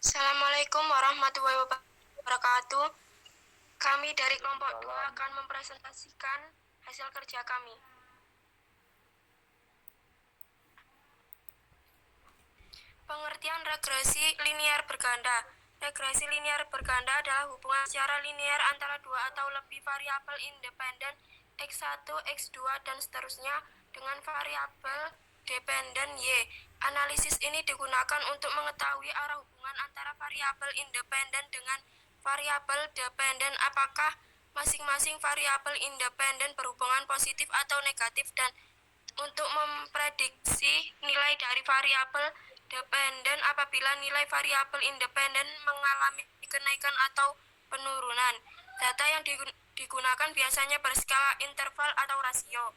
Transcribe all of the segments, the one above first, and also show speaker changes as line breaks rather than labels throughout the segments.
Assalamualaikum warahmatullahi wabarakatuh. Kami dari kelompok 2 akan mempresentasikan hasil kerja kami. Pengertian regresi linier berganda. Regresi linier berganda adalah hubungan secara linier antara dua atau lebih variabel independen X1, X2, dan seterusnya dengan variabel dependen Y. Analisis ini digunakan untuk mengetahui arah hubungan antara variabel independen dengan variabel dependen, apakah masing-masing variabel independen berhubungan positif atau negatif, dan untuk memprediksi nilai dari variabel dependen apabila nilai variabel independen mengalami kenaikan atau penurunan. Data yang digunakan biasanya berskala interval atau rasio.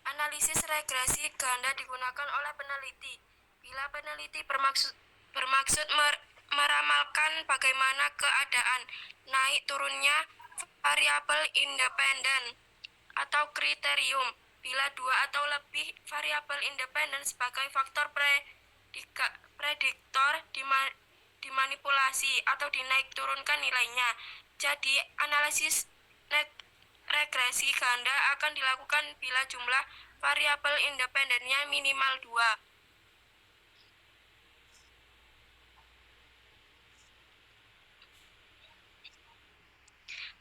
Analisis regresi ganda digunakan oleh peneliti bila peneliti bermaksud meramalkan bagaimana keadaan naik turunnya variabel independen atau kriterium bila dua atau lebih variabel independen sebagai faktor prediktor dimanipulasi atau dinaik turunkan nilainya. Jadi analisis regresi ganda akan dilakukan bila jumlah variabel independennya minimal 2.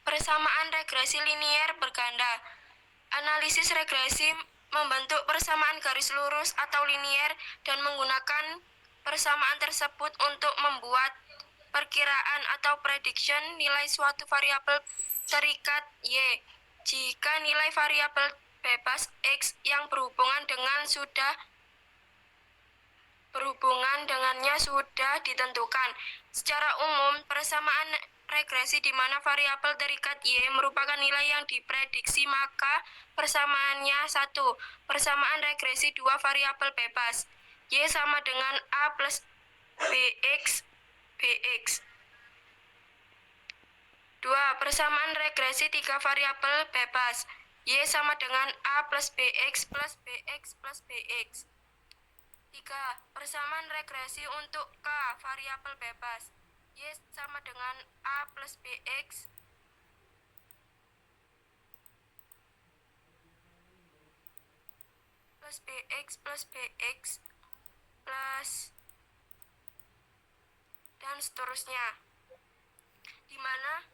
Persamaan regresi linier berganda. Analisis regresi membentuk persamaan garis lurus atau linier dan menggunakan persamaan tersebut untuk membuat perkiraan atau prediction nilai suatu variabel terikat Y. Jika nilai variabel bebas X yang berhubungan dengannya sudah ditentukan. Secara umum, persamaan regresi di mana variabel terikat Y merupakan nilai yang diprediksi, maka persamaannya 1. Persamaan regresi dua variabel bebas. Y sama dengan A plus BX. 2. Persamaan regresi tiga variabel bebas. Y sama dengan A plus BX plus BX plus BX. 3. Persamaan regresi untuk K variabel bebas. Y sama dengan A plus BX plus BX plus BX plus dan seterusnya, di mana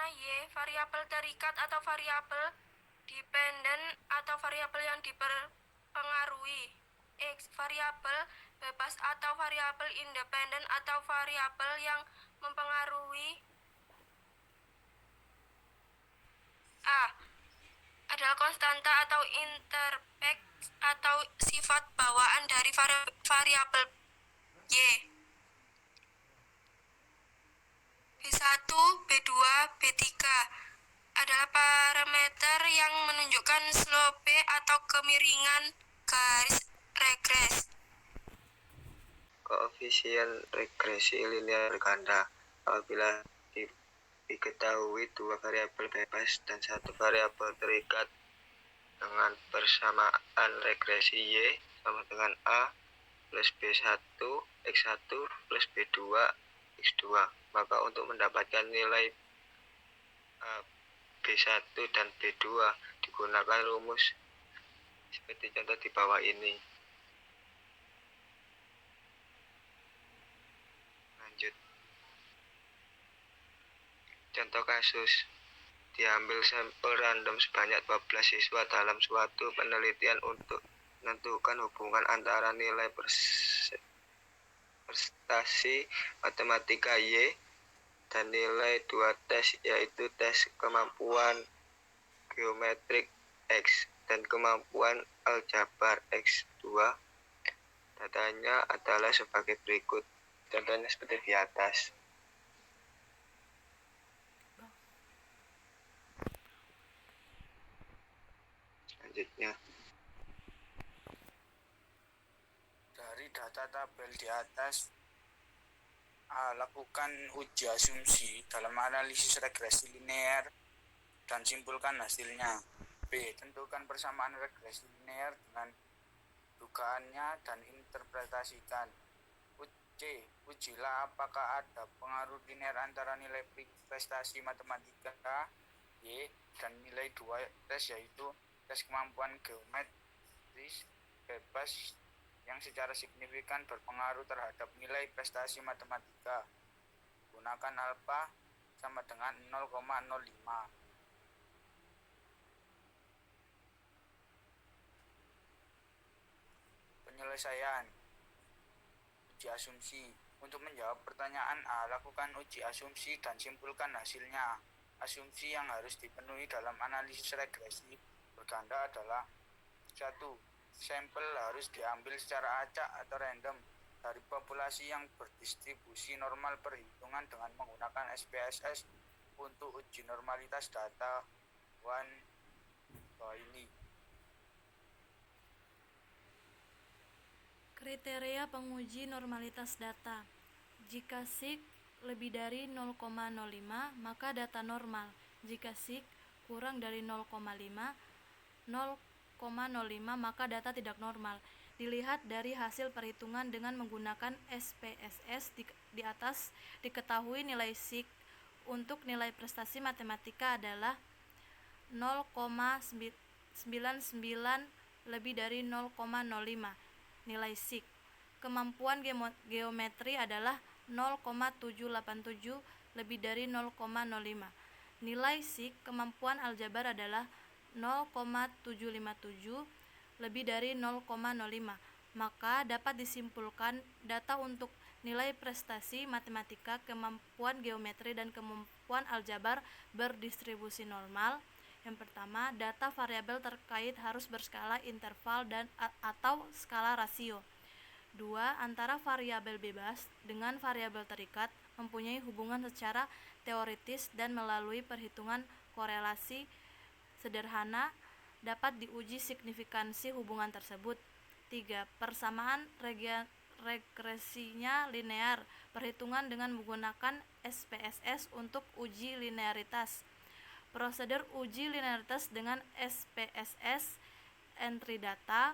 Y variabel terikat atau variabel dependen atau variabel yang dipengaruhi. X variabel bebas atau variabel independen atau variabel yang mempengaruhi. A adalah konstanta atau intercept atau sifat bawaan dari variabel Y. B1, B2, B3 adalah parameter yang menunjukkan slope atau kemiringan garis regres.
Koefisien regresi linear berganda. Apabila diketahui dua variabel bebas dan satu variabel terikat dengan persamaan regresi Y sama dengan A plus B1 X1 plus B2 X2, maka untuk mendapatkan nilai B1 dan B2 digunakan rumus seperti contoh di bawah ini. Lanjut. Contoh kasus, diambil sampel random sebanyak 12 siswa dalam suatu penelitian untuk menentukan hubungan antara nilai prestasi matematika Y dan nilai dua tes, yaitu tes kemampuan geometrik X dan kemampuan aljabar X2. Datanya adalah sebagai berikut. Contohnya seperti di atas. Selanjutnya,
dari data tabel di atas, A. Lakukan uji asumsi dalam analisis regresi linear dan simpulkan hasilnya. B. Tentukan persamaan regresi linear dengan dugaannya dan interpretasikan. C. Ujilah apakah ada pengaruh linear antara nilai prestasi matematika Y dan nilai 2 tes, yaitu tes kemampuan geometris bebas yang secara signifikan berpengaruh terhadap nilai prestasi matematika. Gunakan alfa sama dengan 0,05. Penyelesaian uji asumsi. Untuk menjawab pertanyaan A, lakukan uji asumsi dan simpulkan hasilnya. Asumsi yang harus dipenuhi dalam analisis regresi berganda adalah: 1. Sampel harus diambil secara acak atau random dari populasi yang berdistribusi normal perhitungan dengan menggunakan SPSS untuk uji normalitas data One-Bailey.
Kriteria penguji normalitas data. Jika SIG lebih dari 0,05 maka data normal. Jika SIG kurang dari 0,05 maka data tidak normal. Dilihat dari hasil perhitungan dengan menggunakan SPSS di atas, diketahui nilai SIG untuk nilai prestasi matematika adalah 0,99 lebih dari 0,05 nilai SIG. Kemampuan geometri adalah 0,787 lebih dari 0,05. Nilai SIG kemampuan aljabar adalah 0,757 lebih dari 0,05. Maka dapat disimpulkan data untuk nilai prestasi matematika, kemampuan geometri, dan kemampuan aljabar berdistribusi normal. Yang pertama, data variabel terkait harus berskala interval dan atau skala rasio. 2. Antara variabel bebas dengan variabel terikat mempunyai hubungan secara teoritis dan melalui perhitungan korelasi sederhana dapat diuji signifikansi hubungan tersebut. 3. Persamaan regresinya linear, perhitungan dengan menggunakan SPSS untuk uji linearitas. Prosedur uji linearitas dengan SPSS: entry data,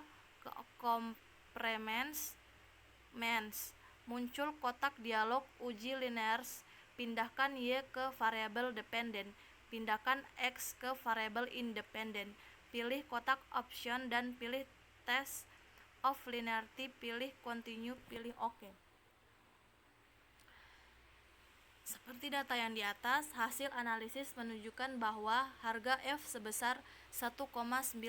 complements, muncul kotak dialog uji linear, pindahkan Y ke variabel dependen, pindahkan X ke variabel independen, pilih kotak option dan pilih test of linearity, pilih continue, pilih OK. Seperti data yang di atas, hasil analisis menunjukkan bahwa harga F sebesar 1,916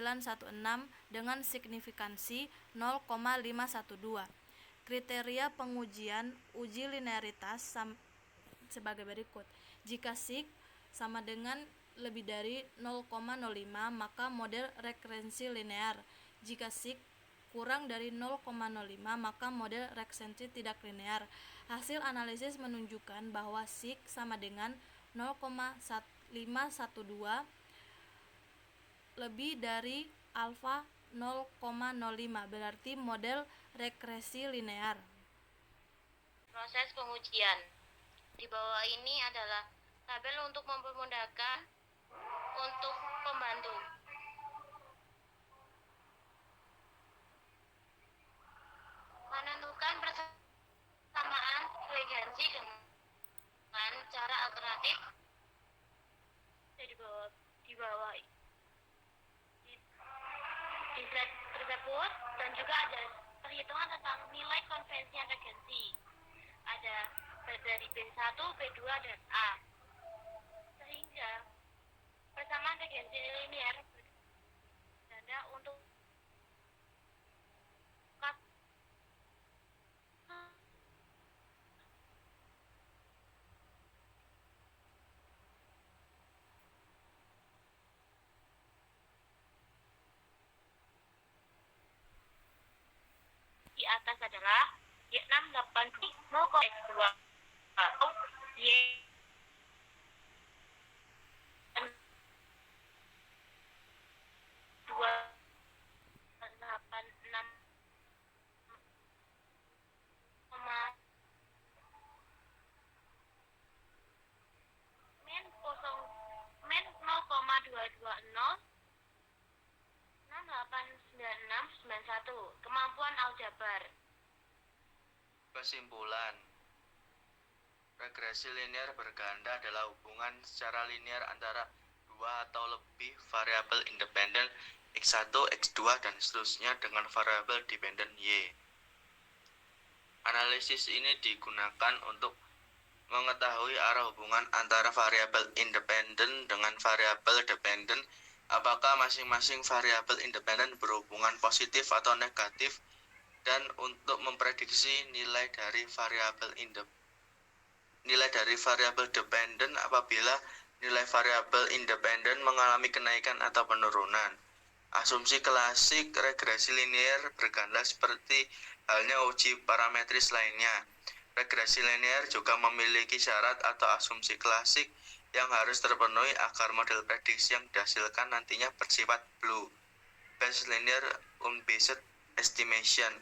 dengan signifikansi 0,512. Kriteria pengujian uji linearitas sebagai berikut. Jika SIG sama dengan lebih dari 0,05 maka model rekrensi linear. Jika SIG kurang dari 0,05 maka model rekrensi tidak linear. Hasil analisis menunjukkan bahwa SIG sama dengan 0,512 lebih dari alfa 0,05, berarti model regresi linear.
Proses pengujian. Di bawah ini adalah tabel untuk mempermudahkan untuk pembantu. Menentukan persamaan regresi dengan cara alternatif di bawah di slide tersebut, dan juga ada perhitungan tentang nilai konvensi regresi. Ada dari B1, B2, dan A. Sehingga persamaan regresi linear berganda untuk di atas adalah Y680 0,X2 atau Y 286 min 0,220 689691. kemampuan aljabar.
Kesimpulan, regresi linear berganda adalah hubungan secara linear antara dua atau lebih variabel independen X1, X2, dan seterusnya dengan variabel dependen Y. Analisis ini digunakan untuk mengetahui arah hubungan antara variabel independen dengan variabel dependen, apakah masing-masing variabel independen berhubungan positif atau negatif, dan untuk memprediksi nilai dari variabel dependen apabila nilai variabel independen mengalami kenaikan atau penurunan. Asumsi klasik regresi linear berganda seperti halnya uji parametris lainnya. Regresi linear juga memiliki syarat atau asumsi klasik yang harus terpenuhi agar model prediksi yang dihasilkan nantinya bersifat blue-based linear unbiased estimation.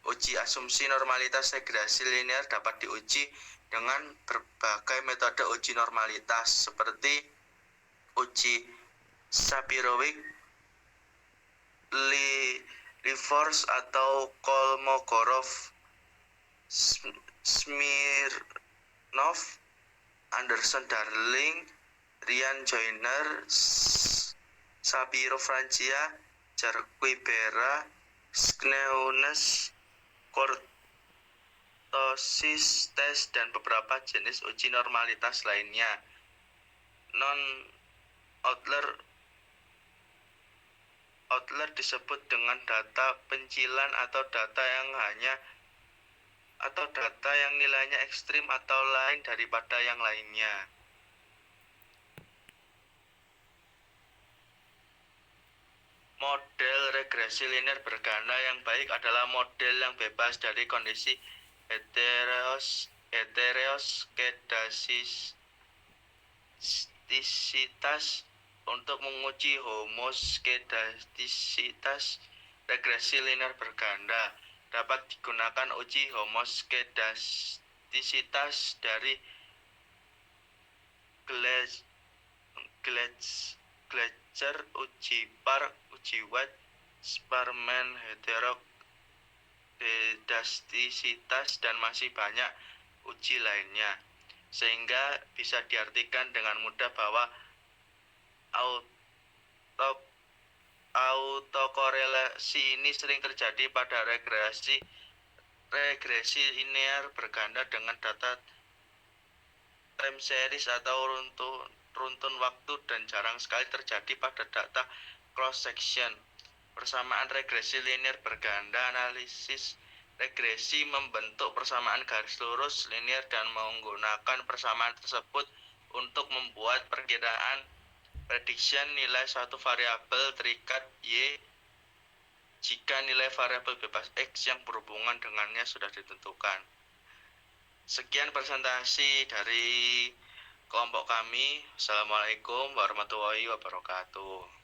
Uji asumsi normalitas regresi linear dapat diuji dengan berbagai metode uji normalitas seperti uji Shapiro-Wilk, Lee-Force atau Kolmogorov, Smirnov, Anderson-Darling, Ryan-Joyner, Shapiro-Francia, Jarquibera, Kneunes, kurtosis tes, dan beberapa jenis uji normalitas lainnya. Outlier disebut dengan data pencilan atau data yang nilainya ekstrim atau lain daripada yang lainnya. Model regresi linear berganda yang baik adalah model yang bebas dari kondisi heteroskedastisitas. Untuk menguji homoskedastisitas regresi linear berganda dapat digunakan uji homoskedastisitas dari Gleicher, uji Park, uji White, Sparman, heterokedastisitas, dan masih banyak uji lainnya, sehingga bisa diartikan dengan mudah bahwa autokorelasi ini sering terjadi pada regresi linear berganda dengan data time series atau runtun waktu, dan jarang sekali terjadi pada data cross section. Persamaan regresi linear berganda. Analisis regresi membentuk persamaan garis lurus linear dan menggunakan persamaan tersebut untuk membuat perkiraan prediction nilai suatu variabel terikat Y jika nilai variabel bebas X yang berhubungan dengannya sudah ditentukan. Sekian presentasi dari kelompok kami. Assalamualaikum warahmatullahi wabarakatuh.